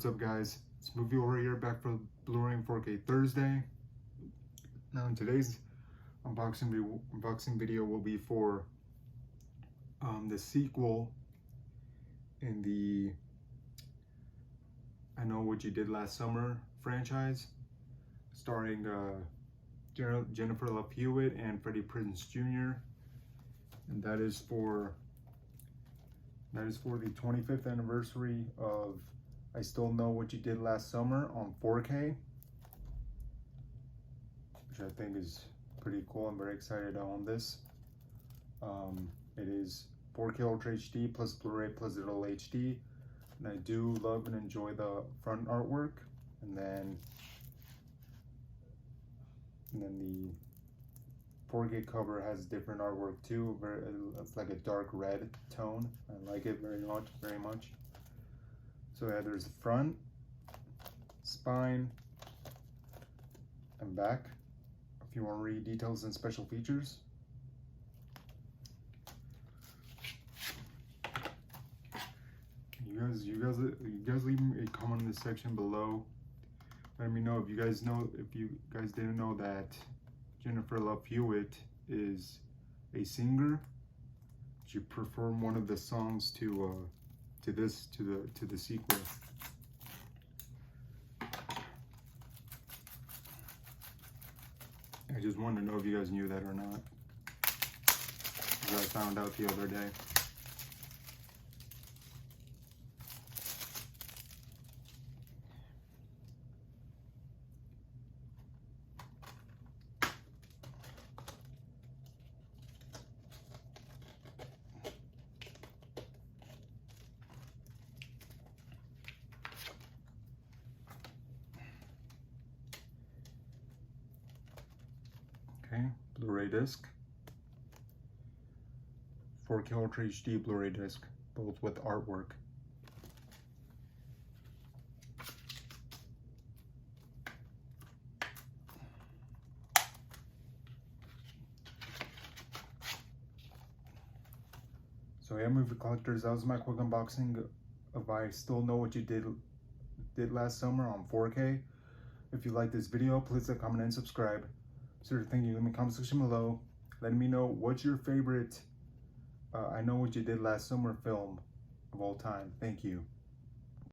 What's up, guys? It's Movie over here, back for Blu-ray and 4K Thursday. Now in today's unboxing video will be for the sequel in the I Know What You Did Last Summer franchise, starring Jennifer Love Hewitt and Freddie Prinze Jr. And that is for the 25th anniversary of I Still Know What You Did Last Summer on 4K, which I think is pretty cool. I'm very excited to own this. It is 4K Ultra HD plus Blu-ray plus digital HD, and I do love and enjoy the front artwork, and then the 4K cover has different artwork too. It's like a dark red tone. I like it very much. So yeah, there's the front, spine, and back. If you want to read details and special features. You guys leave me a comment in the section below. Let me know if you guys didn't know that Jennifer Love Hewitt is a singer. She performed one of the songs to the sequel. I just wanted to know if you guys knew that or not, because I found out the other day. Okay, Blu-ray disc, 4K Ultra HD Blu-ray disc, both with artwork. So yeah, movie collectors, that was my quick unboxing of I Still Know What You Did Last Summer on 4K. If you like this video, please like, comment, and subscribe. So thank you in the comment section below. Let me know what's your favorite I Know What You Did Last Summer film of all time. Thank you.